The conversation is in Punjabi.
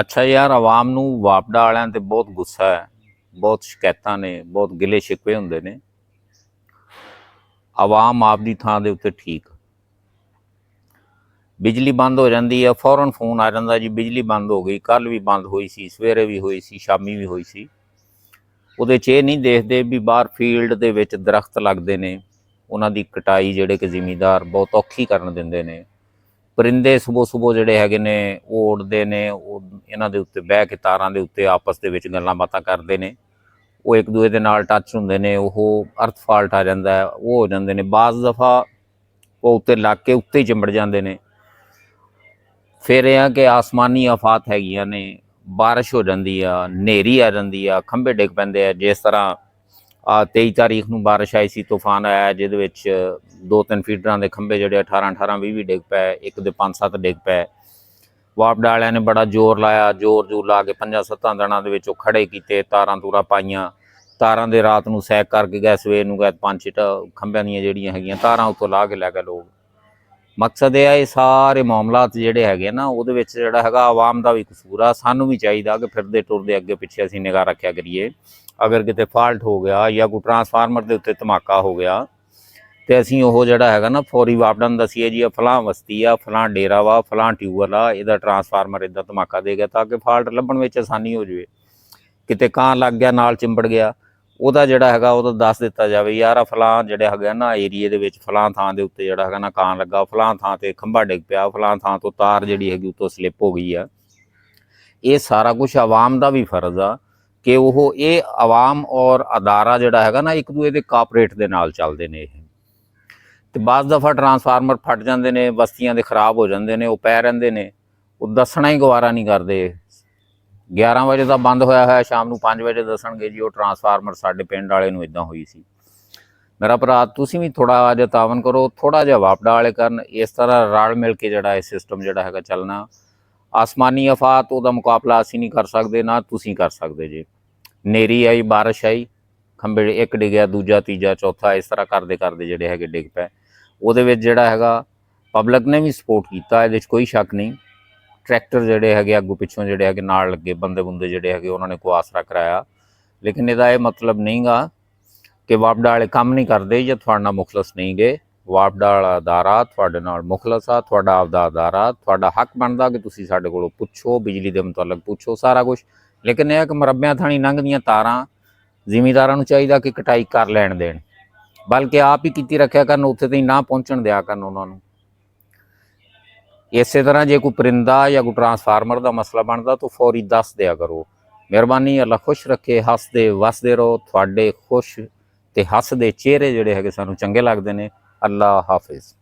ਅੱਛਾ ਯਾਰ, ਆਵਾਮ ਨੂੰ ਵਾਪਡਾ ਵਾਲਿਆਂ ਤੇ ਬਹੁਤ ਗੁੱਸਾ ਹੈ, ਬਹੁਤ ਸ਼ਿਕਾਇਤਾਂ ਨੇ, ਬਹੁਤ ਗਿਲੇ ਸ਼ਿਕਵੇ ਹੁੰਦੇ ਨੇ। ਆਵਾਮ ਆਪਦੀ ਥਾਂ ਦੇ ਉੱਤੇ ਠੀਕ। ਬਿਜਲੀ ਬੰਦ ਹੋ ਜਾਂਦੀ ਹੈ, ਫੌਰਨ ਫੋਨ ਆ ਜਾਂਦਾ ਜੀ ਬਿਜਲੀ ਬੰਦ ਹੋ ਗਈ। ਕੱਲ੍ਹ ਵੀ ਬੰਦ ਹੋਈ ਸੀ, ਸਵੇਰੇ ਵੀ ਹੋਈ ਸੀ, ਸ਼ਾਮੀ ਵੀ ਹੋਈ ਸੀ। ਉਹਦੇ 'ਚ ਇਹ ਨਹੀਂ ਦੇਖਦੇ ਵੀ ਬਾਹਰ ਫੀਲਡ ਦੇ ਵਿੱਚ ਦਰਖਤ ਲੱਗਦੇ ਨੇ, ਉਹਨਾਂ ਦੀ ਕਟਾਈ ਜਿਹੜੇ ਕਿ ਜ਼ਿਮੀਂਦਾਰ ਬਹੁਤ ਔਖੀ ਕਰਨ ਦਿੰਦੇ ਨੇ। ਪਰਿੰਦੇ ਸੁਬਹ ਜਿਹੜੇ ਹੈਗੇ ਨੇ ਉਹ ਉੱਡਦੇ ਨੇ, ਉਹ ਇਹਨਾਂ ਦੇ ਉੱਤੇ ਬਹਿ ਕੇ ਤਾਰਾਂ ਦੇ ਉੱਤੇ ਆਪਸ ਦੇ ਵਿੱਚ ਗੱਲਾਂ ਬਾਤਾਂ ਕਰਦੇ ਨੇ। ਉਹ ਇੱਕ ਦੂਜੇ ਦੇ ਨਾਲ ਟੱਚ ਹੁੰਦੇ ਨੇ, ਉਹ ਅਰਥ ਫਾਲਟ ਆ ਜਾਂਦਾ, ਉਹ ਹੋ ਜਾਂਦੇ ਨੇ। ਬਾਜ਼ ਦਫਾ ਉਹ ਉੱਤੇ ਲੱਗ ਕੇ ਉੱਤੇ ਹੀ ਚਿੰਬੜ ਜਾਂਦੇ ਨੇ। ਫਿਰ ਇਹ ਆ ਕਿ ਆਸਮਾਨੀ ਆਫਾਤ ਹੈਗੀਆਂ ਨੇ, ਬਾਰਿਸ਼ ਹੋ ਜਾਂਦੀ ਆ, ਹਨੇਰੀ ਆ ਜਾਂਦੀ ਆ, ਖੰਭੇ ਡਿੱਗ ਪੈਂਦੇ ਆ। ਜਿਸ ਤਰ੍ਹਾਂ 23 ਤਾਰੀਖ ਨੂੰ ਬਾਰਿਸ਼ ਆਈ ਸੀ, ਤੂਫਾਨ ਆਇਆ, ਜਿਹਦੇ ਵਿੱਚ 2-3 ਫੀਟਰਾਂ ਦੇ ਖੰਭੇ ਜਿਹੜੇ 18-18, 20 ਡਿੱਗ ਪਏ, ਇੱਕ ਦੇ 5-7 ਡਿੱਗ ਪਏ। ਵਾਪਡਾ ਵਾਲਿਆਂ ਨੇ ਬੜਾ ਜ਼ੋਰ ਲਾਇਆ, ਜ਼ੋਰ ਲਾ ਕੇ 5-7 ਦਿਨਾਂ ਦੇ ਵਿੱਚ ਉਹ ਖੜੇ ਕੀਤੇ, ਤਾਰਾਂ ਤੂਰਾਂ ਪਾਈਆਂ। ਤਾਰਾਂ ਦੇ ਰਾਤ ਨੂੰ ਸੈਕ ਕਰਕੇ ਗਏ, ਸਵੇਰ ਨੂੰ ਗਏ 5-6 ਖੰਭਿਆਂ ਦੀਆਂ ਜਿਹੜੀਆਂ ਹੈਗੀਆਂ ਤਾਰਾਂ ਉੱਤੋਂ ਲਾ ਕੇ ਲੈ ਗਏ ਲੋਕ। ਮਕਸਦ ਇਹ ਆ, ਇਹ ਸਾਰੇ ਮਾਮਲਾਤ ਜਿਹੜੇ ਹੈਗੇ ਨਾ, ਉਹਦੇ ਵਿੱਚ ਜਿਹੜਾ ਹੈਗਾ ਆਵਾਮ ਦਾ ਵੀ ਕਸੂਰ ਆ। ਸਾਨੂੰ ਵੀ ਚਾਹੀਦਾ ਕਿ ਫਿਰਦੇ ਟੁਰਦੇ ਅੱਗੇ ਪਿੱਛੇ ਅਸੀਂ ਨਿਗਾਹ ਰੱਖਿਆ ਕਰੀਏ। ਅਗਰ ਕਿਤੇ ਫਾਲਟ ਹੋ ਗਿਆ ਜਾਂ ਕੋਈ ਟਰਾਂਸਫਾਰਮਰ ਦੇ ਉੱਤੇ ਧਮਾਕਾ ਹੋ ਗਿਆ ਤੇ ਅਸੀਂ ਉਹ ਜਿਹੜਾ ਹੈਗਾ ਨਾ ਫੌਰੀ ਵਾਪਡਾ ਨੂੰ ਦਸੀਏ ਜੀ, ਫਲਾਂ ਬਸਤੀ ਆ, ਫਲਾਂ ਡੇਰਾ ਵਾ, ਫਲਾਂ ਟਿਊਬਵੈੱਲ ਆ, ਇਹਦਾ ਟਰਾਂਸਫਾਰਮਰ ਇੱਦਾਂ ਧਮਾਕਾ ਦੇ ਗਿਆ, ਤਾਂ ਕਿ ਫਾਲਟ ਲੱਭਣ ਵਿੱਚ ਆਸਾਨੀ ਹੋ ਜਾਵੇ। ਕਿਤੇ ਕਾਂ ਲੱਗ ਗਿਆ, ਨਾਲ ਚਿੰਬੜ ਗਿਆ, ਉਹਦਾ ਜਿਹੜਾ ਹੈਗਾ ਉਹਦਾ ਦੱਸ ਦਿੱਤਾ ਜਾਵੇ, ਯਾਰ ਆ ਫਲਾਂ ਜਿਹੜਾ ਹੈਗਾ ਨਾ ਏਰੀਏ ਦੇ ਵਿੱਚ ਫਲਾਂ ਥਾਂ ਦੇ ਉੱਤੇ ਜਿਹੜਾ ਹੈਗਾ ਨਾ ਕਾਂ ਲੱਗਾ, ਫਲਾਂ ਥਾਂ ਤੇ ਖੰਭਾ ਡਿੱਗ ਪਿਆ, ਫਲਾਂ ਥਾਂ ਤੋਂ ਤਾਰ ਜਿਹੜੀ ਹੈਗੀ ਉੱਤੋਂ ਸਲਿੱਪ ਹੋ ਗਈ ਆ। ਇਹ ਸਾਰਾ ਕੁਛ ਆਵਾਮ ਦਾ ਵੀ ਫਰਜ਼ ਆ ਕਿ ਉਹ ਇਹ ਆਵਾਮ ਔਰ ਅਦਾਰਾ ਜਿਹੜਾ ਹੈਗਾ ਨਾ ਇੱਕ ਦੂਜੇ ਦੇ ਕਾਪਰੇਟ ਦੇ ਨਾਲ ਚੱਲਦੇ ਨੇ। ਇਹ ਤੇ ਬਾਜ਼ ਦਫਾ ਟਰਾਂਸਫਾਰਮਰ ਫਟ ਜਾਂਦੇ ਨੇ, ਬਸਤੀਆਂ ਦੇ ਖਰਾਬ ਹੋ ਜਾਂਦੇ ਨੇ, ਉਹ ਪੈ ਰਹਿੰਦੇ ਨੇ, ਉਹ ਦੱਸਣਾ ਹੀ ਗਵਾਰਾ ਨਹੀਂ ਕਰਦੇ। 11 ਵਜੇ ਦਾ ਬੰਦ ਹੋਇਆ, ਸ਼ਾਮ ਨੂੰ 5 ਵਜੇ ਦੱਸਣਗੇ ਜੀ ਉਹ ਟਰਾਂਸਫਾਰਮਰ ਸਾਡੇ ਪਿੰਡ ਵਾਲੇ ਨੂੰ ਇੱਦਾਂ ਹੋਈ ਸੀ। ਮੇਰਾ ਭਰਾ, ਤੁਸੀਂ ਵੀ ਥੋੜ੍ਹਾ ਜਿਹਾ ਤਾਵਨ ਕਰੋ, ਥੋੜ੍ਹਾ ਜਿਹਾ ਵਾਪਡਾ ਵਾਲੇ ਕਰਨ। ਇਸ ਤਰ੍ਹਾਂ ਰਲ ਮਿਲ ਕੇ ਜਿਹੜਾ ਇਹ ਸਿਸਟਮ ਜਿਹੜਾ ਹੈਗਾ ਚੱਲਣਾ। ਆਸਮਾਨੀ ਆਫਾਤ ਉਹਦਾ ਮੁਕਾਬਲਾ ਅਸੀਂ ਨਹੀਂ ਕਰ ਸਕਦੇ, ਨਾ ਤੁਸੀਂ ਕਰ ਸਕਦੇ ਜੀ। ਹਨੇਰੀ ਆਈ, ਬਾਰਿਸ਼ ਆਈ, ਖੰਭੇ ਇੱਕ ਡਿੱਗਿਆ, ਦੂਜਾ, ਤੀਜਾ, ਚੌਥਾ, ਇਸ ਤਰ੍ਹਾਂ ਕਰਦੇ ਜਿਹੜੇ ਹੈਗੇ ਡਿੱਗ ਪਏ। ਉਹਦੇ ਵਿੱਚ ਜਿਹੜਾ ਹੈਗਾ ਪਬਲਿਕ ਨੇ ਵੀ ਸਪੋਰਟ ਕੀਤਾ, ਇਹਦੇ 'ਚ ਕੋਈ ਸ਼ੱਕ ਨਹੀਂ। ਟਰੈਕਟਰ ਜਿਹੜੇ ਹੈਗੇ ਅੱਗੋਂ ਪਿੱਛੋਂ ਜਿਹੜੇ ਹੈਗੇ ਨਾਲ ਲੱਗੇ, ਬੰਦੇ ਜਿਹੜੇ ਹੈਗੇ ਉਹਨਾਂ ਨੇ ਕੋਈ ਆਸਰਾ ਕਰਾਇਆ। ਲੇਕਿਨ ਇਹਦਾ ਇਹ ਮਤਲਬ ਨਹੀਂ ਗਾ ਕਿ ਵਾਪਡਾ ਵਾਲੇ ਕੰਮ ਨਹੀਂ ਕਰਦੇ ਜਾਂ ਤੁਹਾਡੇ ਨਾਲ ਮੁਖਲਸ ਨਹੀਂ ਗਏ। ਵਾਪਡਾ ਵਾਲਾ ਅਦਾਰਾ ਤੁਹਾਡੇ ਨਾਲ ਮੁਖਲਸ ਆ, ਤੁਹਾਡਾ ਆਪਦਾ ਅਦਾਰਾ। ਤੁਹਾਡਾ ਹੱਕ ਬਣਦਾ ਕਿ ਤੁਸੀਂ ਸਾਡੇ ਕੋਲੋਂ ਪੁੱਛੋ, ਬਿਜਲੀ ਦੇ ਮੁਤਲਕ ਪੁੱਛੋ ਸਾਰਾ ਕੁਛ। ਲੇਕਿਨ ਇਹ ਕਿ ਮੁਰੱਬਿਆਂ ਥਾਣੀ ਲੰਘਦੀਆਂ ਤਾਰਾਂ ਜ਼ਿਮੀਂਦਾਰਾਂ ਨੂੰ ਚਾਹੀਦਾ ਕਿ ਕਟਾਈ ਕਰ ਲੈਣ ਦੇਣ, ਬਲਕਿ ਆਪ ਹੀ ਕੀਤੀ ਰੱਖਿਆ ਕਰਨ, ਉੱਥੇ ਤਾਈਂ ਨਾ ਪਹੁੰਚਣ ਦਿਆ ਕਰਨ ਉਹਨਾਂ ਨੂੰ। ਇਸੇ ਤਰ੍ਹਾਂ ਜੇ ਕੋਈ ਪਰਿੰਦਾ ਜਾਂ ਕੋਈ ਟਰਾਂਸਫਾਰਮਰ ਦਾ ਮਸਲਾ ਬਣਦਾ ਤਾਂ ਫੌਰੀ ਦੱਸ ਦਿਆ ਕਰੋ। ਮਿਹਰਬਾਨੀ, ਅੱਲਾ ਖੁਸ਼ ਰੱਖੇ, ਹੱਸਦੇ ਵਸਦੇ ਰਹੋ। ਤੁਹਾਡੇ ਖੁਸ਼ ਤੇ ਹੱਸਦੇ ਚਿਹਰੇ ਜਿਹੜੇ ਹੈਗੇ ਸਾਨੂੰ ਚੰਗੇ ਲੱਗਦੇ ਨੇ। ਅੱਲਾ ਹਾਫਿਜ਼।